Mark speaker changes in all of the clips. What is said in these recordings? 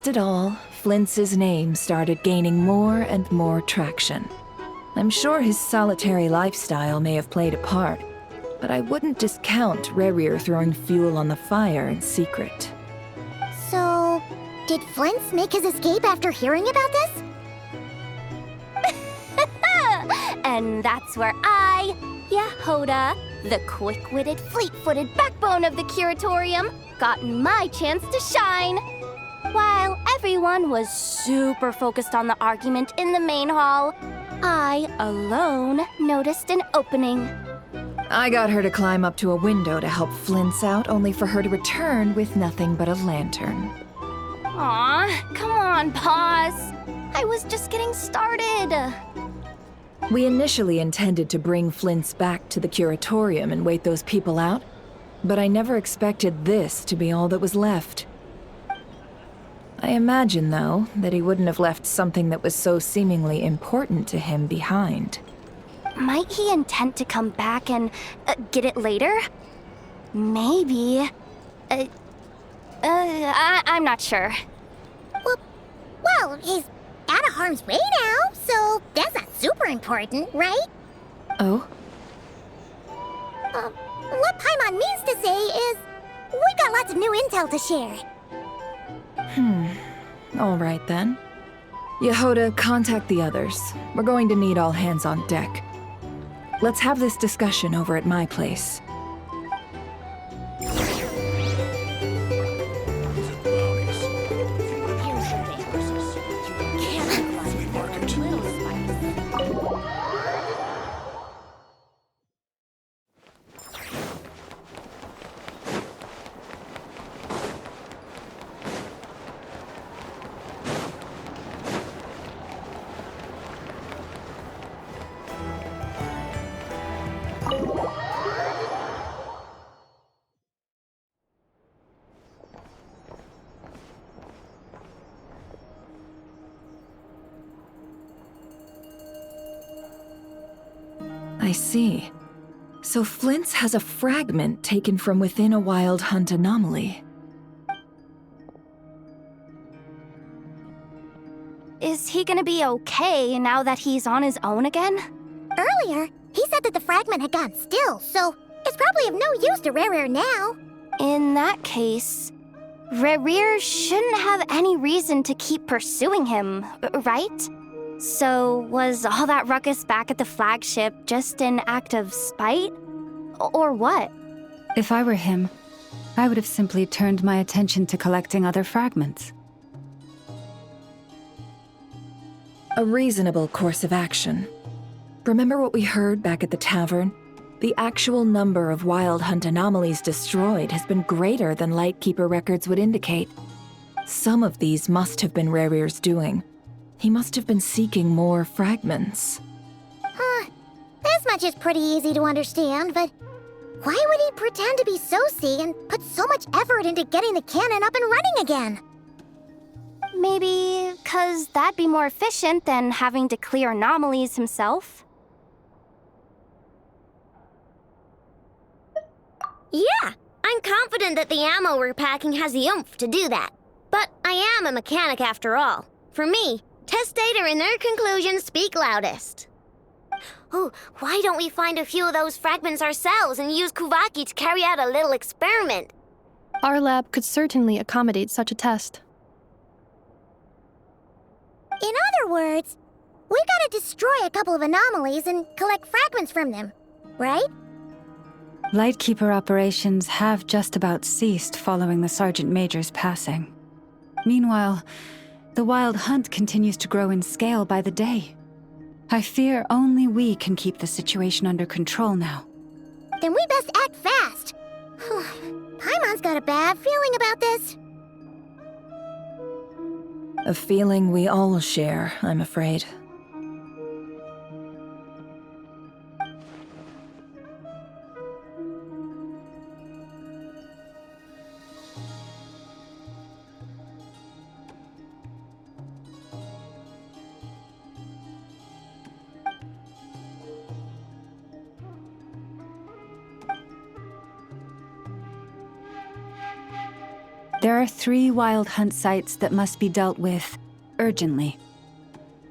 Speaker 1: Amidst it all, Flintz's name started gaining more and more traction. I'm sure his solitary lifestyle may have played a part, but I wouldn't discount Rerir throwing fuel on the fire in secret.
Speaker 2: So, did Flint's make his escape after hearing about this?
Speaker 3: And that's where I, Yehoda, the quick-witted, fleet-footed backbone of the Curatorium, got my chance to shine. While everyone was super focused on the argument in the main hall, I alone noticed an opening.
Speaker 1: I got her to climb up to a window to help Flint's out, only for her to return with nothing but a lantern.
Speaker 3: Aw, come on, pause. I was just getting started.
Speaker 1: We initially intended to bring Flint's back to the Curatorium and wait those people out, but I never expected this to be all that was left. I imagine, though, that he wouldn't have left something that was so seemingly important to him behind.
Speaker 3: Might he intend to come back and get it later? Maybe. I'm not sure.
Speaker 2: Well, he's out of harm's way now, so that's not super important, right?
Speaker 1: Oh?
Speaker 2: What Paimon means to say is, we got lots of new intel to share.
Speaker 1: All right then. Yehoda, contact the others. We're going to need all hands on deck. Let's have this discussion over at my place. I see. So Flint's has a fragment taken from within a wild hunt anomaly.
Speaker 3: Is he gonna be okay now that he's on his own again?
Speaker 2: Earlier, he said that the fragment had gone still, so it's probably of no use to Rerir now.
Speaker 3: In that case, Rerir shouldn't have any reason to keep pursuing him, right? So, was all that ruckus back at the flagship just an act of spite? Or what?
Speaker 4: If I were him, I would have simply turned my attention to collecting other fragments.
Speaker 1: A reasonable course of action. Remember what we heard back at the tavern? The actual number of Wild Hunt anomalies destroyed has been greater than Lightkeeper records would indicate. Some of these must have been Rerir's doing. He must have been seeking more fragments.
Speaker 2: This much is pretty easy to understand, but why would he pretend to be Soci and put so much effort into getting the cannon up and running again?
Speaker 3: Maybe 'cause that'd be more efficient than having to clear anomalies himself?
Speaker 5: Yeah, I'm confident that the ammo we're packing has the oomph to do that. But I am a mechanic after all. For me, test data and their conclusions speak loudest. Oh, why don't we find a few of those fragments ourselves and use Kuvaki to carry out a little experiment?
Speaker 6: Our lab could certainly accommodate such a test.
Speaker 2: In other words, we gotta destroy a couple of anomalies and collect fragments from them, right?
Speaker 4: Lightkeeper operations have just about ceased following the Sergeant Major's passing. Meanwhile, the Wild Hunt continues to grow in scale by the day. I fear only we can keep the situation under control now.
Speaker 2: Then we best act fast. Paimon's got a bad feeling about this.
Speaker 1: A feeling we all share, I'm afraid.
Speaker 4: There are 3 wild hunt sites that must be dealt with urgently.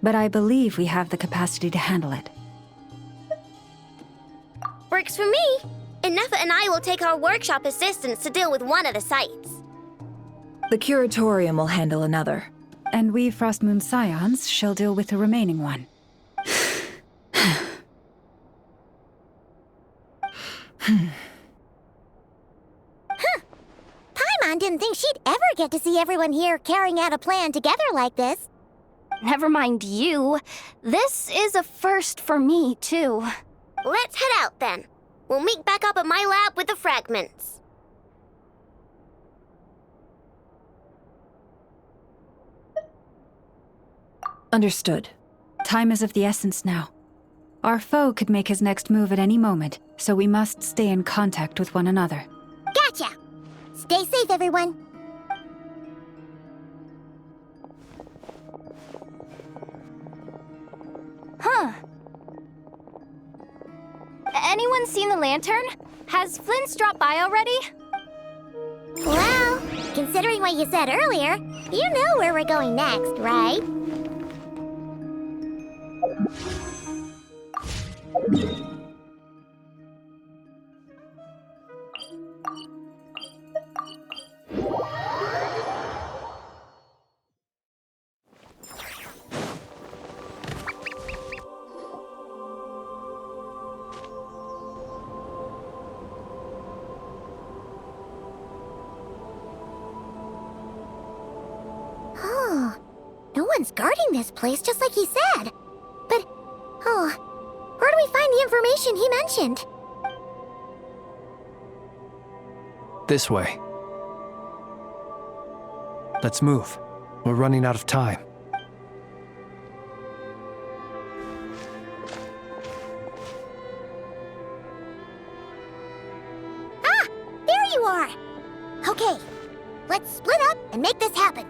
Speaker 4: But I believe we have the capacity to handle it.
Speaker 5: Works for me. Ineffa and I will take our workshop assistants to deal with one of the sites.
Speaker 1: The curatorium will handle another.
Speaker 4: And we Frostmoon Scions shall deal with the remaining one.
Speaker 2: Paimon didn't think she'd ever get to see everyone here carrying out a plan together like this.
Speaker 3: Never mind you. This is a first for me, too.
Speaker 5: Let's head out then. We'll meet back up at my lab with the fragments.
Speaker 1: Understood.
Speaker 4: Time is of the essence now. Our foe could make his next move at any moment, so we must stay in contact with one another.
Speaker 2: Gotcha! Stay safe, everyone.
Speaker 3: Huh. Anyone seen the lantern? Has Flint's dropped by already?
Speaker 2: Well, considering what you said earlier, you know where we're going next, right? No one's guarding this place, just like he said. But, where do we find the information he mentioned?
Speaker 7: This way. Let's move. We're running out of time.
Speaker 2: Ah! There you are! Okay, let's split up and make this happen.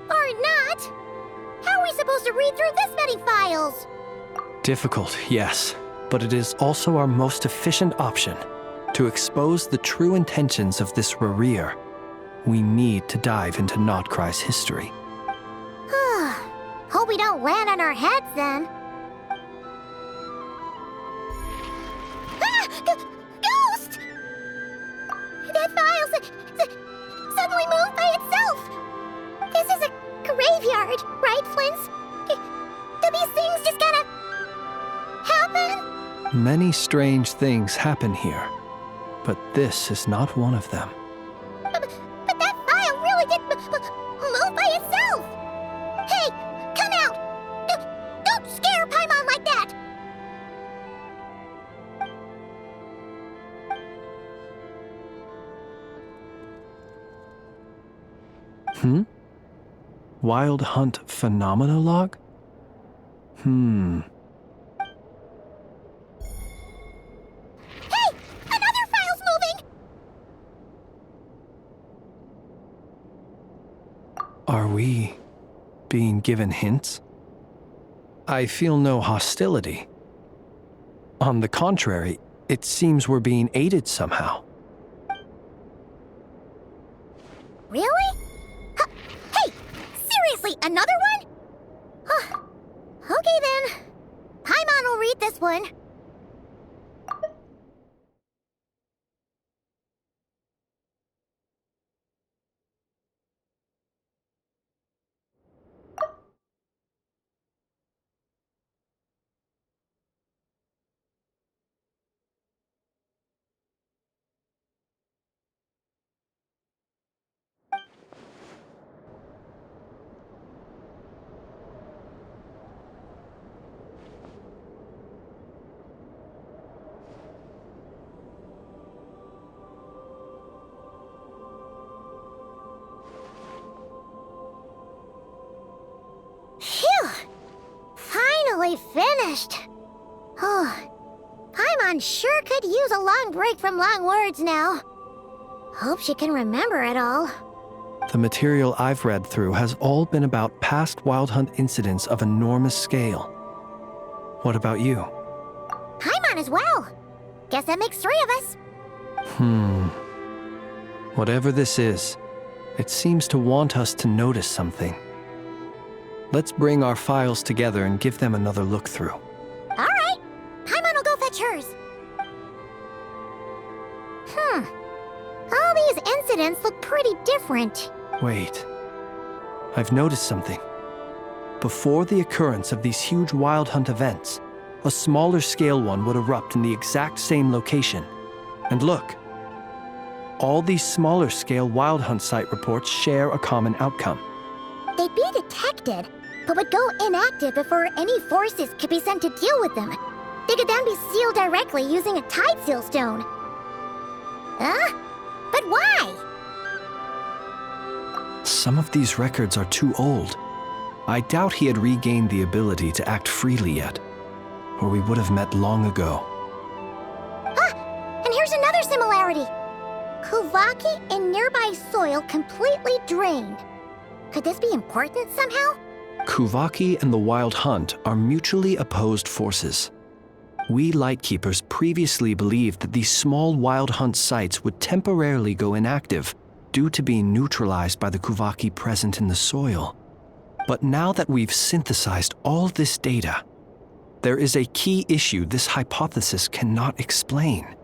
Speaker 2: Or not! How are we supposed to read through this many files?
Speaker 7: Difficult, yes, but it is also our most efficient option. To expose the true intentions of this Rereer, we need to dive into Notcry's history.
Speaker 2: Hope we don't land on our heads then. Ah! Ghost! That file suddenly moved by itself! This is a graveyard, right, Flint? Do these things just kinda happen?
Speaker 7: Many strange things happen here, but this is not one of them.
Speaker 2: But that file really did move by itself! Hey, come out! Don't scare Paimon like that!
Speaker 7: Wild Hunt Phenomenolog?
Speaker 2: Hey! Another file's moving!
Speaker 7: Are we being given hints? I feel no hostility. On the contrary, it seems we're being aided somehow.
Speaker 2: Really? Hey! Seriously, another one? Okay then. Paimon will read this one. Phew! Finally finished. Paimon sure could use a long break from long words now. Hope she can remember it all.
Speaker 7: The material I've read through has all been about past Wild Hunt incidents of enormous scale. What about you?
Speaker 2: Paimon as well. Guess that makes 3 of us.
Speaker 7: Whatever this is, it seems to want us to notice something. Let's bring our files together and give them another look through.
Speaker 2: All right. Paimon will go fetch hers. All these incidents look pretty different.
Speaker 7: Wait. I've noticed something. Before the occurrence of these huge Wild Hunt events, a smaller scale one would erupt in the exact same location. And look. All these smaller scale Wild Hunt site reports share a common outcome.
Speaker 2: They'd be detected, but would go inactive before any forces could be sent to deal with them. They could then be sealed directly using a tide seal stone. Huh? But why?
Speaker 7: Some of these records are too old. I doubt he had regained the ability to act freely yet, or we would have met long ago.
Speaker 2: Ah! And here's another similarity. Kuvaki in nearby soil completely drained. Could this be important somehow?
Speaker 7: Kuvaki and the Wild Hunt are mutually opposed forces. We Lightkeepers previously believed that these small Wild Hunt sites would temporarily go inactive due to being neutralized by the Kuvaki present in the soil. But now that we've synthesized all this data, there is a key issue this hypothesis cannot explain.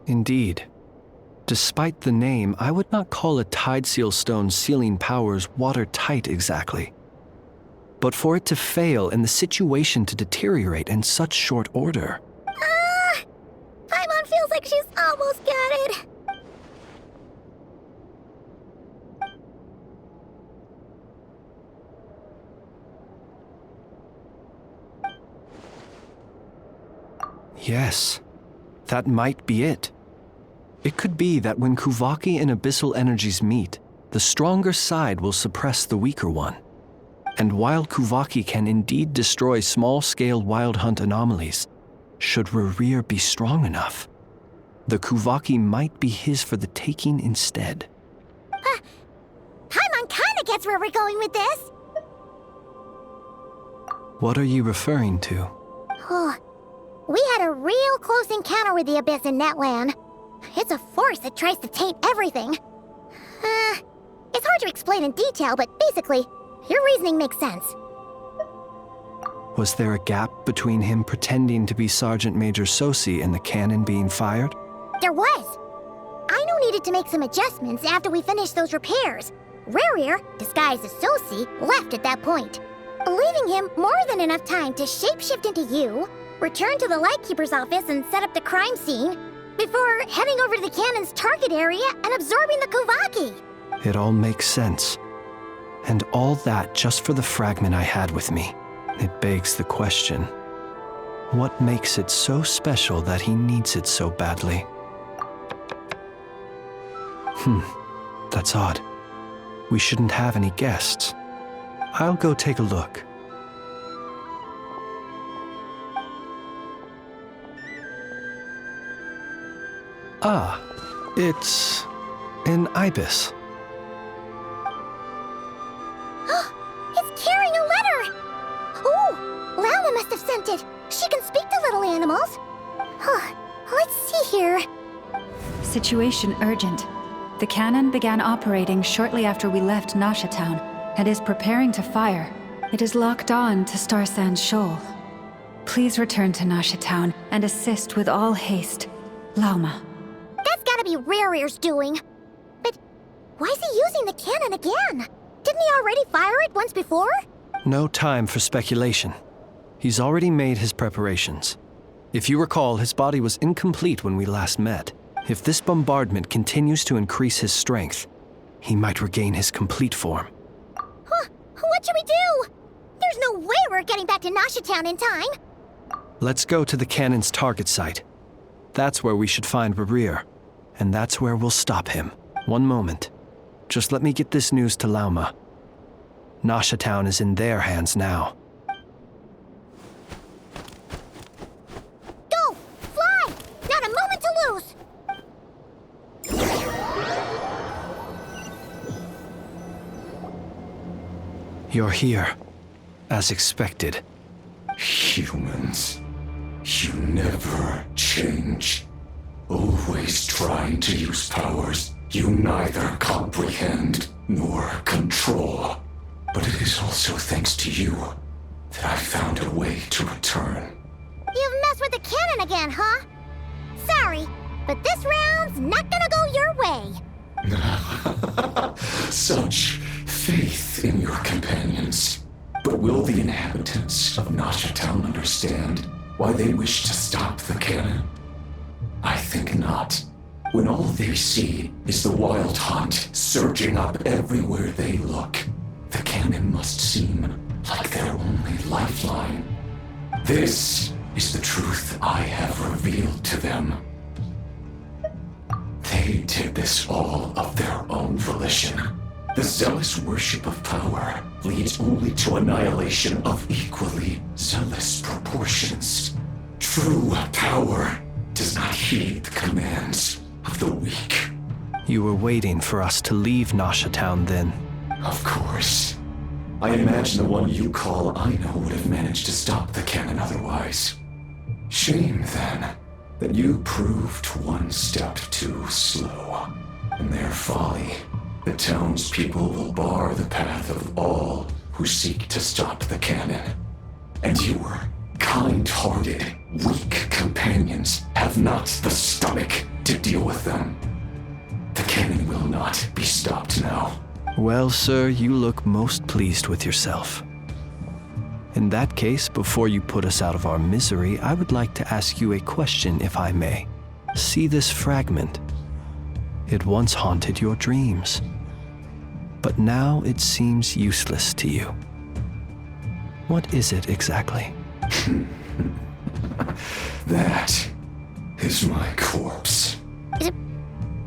Speaker 7: Indeed, despite the name, I would not call a tide seal stone's sealing powers watertight exactly. But for it to fail and the situation to deteriorate in such short order.
Speaker 2: Paimon feels like she's almost got it.
Speaker 7: Yes, that might be it. It could be that when Kuvaki and abyssal energies meet, the stronger side will suppress the weaker one. And while Kuvaki can indeed destroy small-scale Wild Hunt anomalies, should Rerir be strong enough, the Kuvaki might be his for the taking instead.
Speaker 2: Paimon kinda gets where we're going with this.
Speaker 7: What are you referring to?
Speaker 2: We had a real close encounter with the Abyss in Netland. It's a force that tries to taint everything. It's hard to explain in detail, but basically, your reasoning makes sense.
Speaker 7: Was there a gap between him pretending to be Sergeant Major Sosi and the cannon being fired?
Speaker 2: There was. Aino needed to make some adjustments after we finished those repairs. Rerir, disguised as Sosi, left at that point, leaving him more than enough time to shapeshift into you, return to the Lightkeeper's office and set up the crime scene, before heading over to the cannon's target area and absorbing the Kuvaki.
Speaker 7: It all makes sense. And all that just for the fragment I had with me. It begs the question, what makes it so special that he needs it so badly? That's odd. We shouldn't have any guests. I'll go take a look. Ah, it's an ibis.
Speaker 2: It's carrying a letter! Oh, Lala must have sent it. She can speak to little animals. Let's see here.
Speaker 4: Situation urgent. The cannon began operating shortly after we left Nasha Town and is preparing to fire. It is locked on to Star Sand Shoal. Please return to Nasha Town and assist with all haste. Lauma.
Speaker 2: That's gotta be Rerir's doing. But why is he using the cannon again? Didn't he already fire it once before?
Speaker 7: No time for speculation. He's already made his preparations. If you recall, his body was incomplete when we last met. If this bombardment continues to increase his strength, he might regain his complete form.
Speaker 2: What should we do? There's no way we're getting back to Nasha Town in time.
Speaker 7: Let's go to the cannon's target site. That's where we should find Rerir, and that's where we'll stop him. One moment. Just let me get this news to Lauma. Nasha Town is in their hands now.
Speaker 2: Go! Fly! Not a moment to lose!
Speaker 7: You're here, as expected.
Speaker 8: Humans, you never change. always trying to use powers you neither comprehend nor control. But it is also thanks to you that I found a way to return.
Speaker 2: You've messed with the cannon again, huh? Sorry, but this round's not gonna go your way.
Speaker 8: Such faith in your companions. But will the inhabitants of Nasha Town understand why they wish to stop the cannon? I think not. When all they see is the wild hunt surging up everywhere they look, the cannon must seem like their only lifeline. This is the truth I have revealed to them. They did this all of their own volition. The zealous worship of power leads only to annihilation of equally zealous proportions. True power does not heed the commands of the weak.
Speaker 7: You were waiting for us to leave Nasha Town then.
Speaker 8: Of course. I imagine the one you call Aino would have managed to stop the cannon otherwise. Shame, then, that you proved one step too slow. In their folly, the townspeople will bar the path of all who seek to stop the cannon. And your kind-hearted, weak companions have not the stomach to deal with them. The cannon will not be stopped now.
Speaker 7: Well, sir, you look most pleased with yourself. In that case, before you put us out of our misery, I would like to ask you a question, if I may. See this fragment? It once haunted your dreams, but now it seems useless to you. What is it exactly?
Speaker 8: That is my corpse.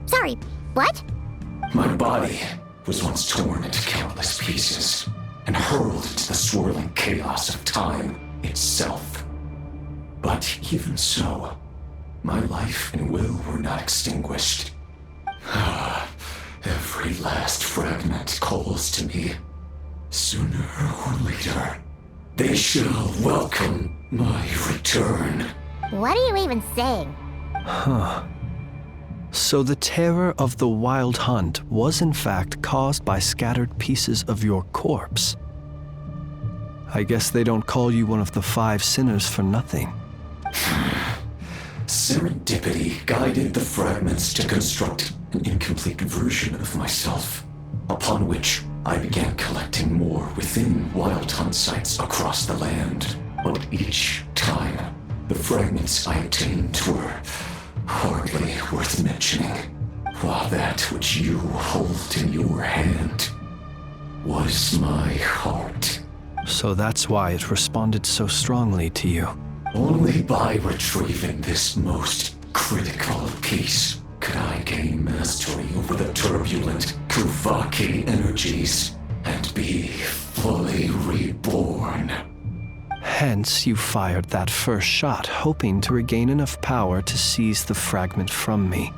Speaker 2: Sorry, what?
Speaker 8: My body was once torn into countless pieces and hurled into the swirling chaos of time itself. But even so, my life and will were not extinguished. Every last fragment calls to me. Sooner or later, they shall welcome my return.
Speaker 2: What are you even saying?
Speaker 7: Huh. So the terror of the wild hunt was in fact caused by scattered pieces of your corpse. I guess they don't call you one of the 5 sinners for nothing.
Speaker 8: Serendipity guided the fragments to construct an incomplete version of myself, upon which I began collecting more within wild hunt sites across the land. But each time, the fragments I obtained were hardly worth mentioning, while that which you hold in your hand was my heart.
Speaker 7: So that's why it responded so strongly to you.
Speaker 8: Only by retrieving this most critical piece could I gain mastery over the turbulent Kuvaki energies and be fully reborn.
Speaker 7: Hence, you fired that first shot, hoping to regain enough power to seize the fragment from me.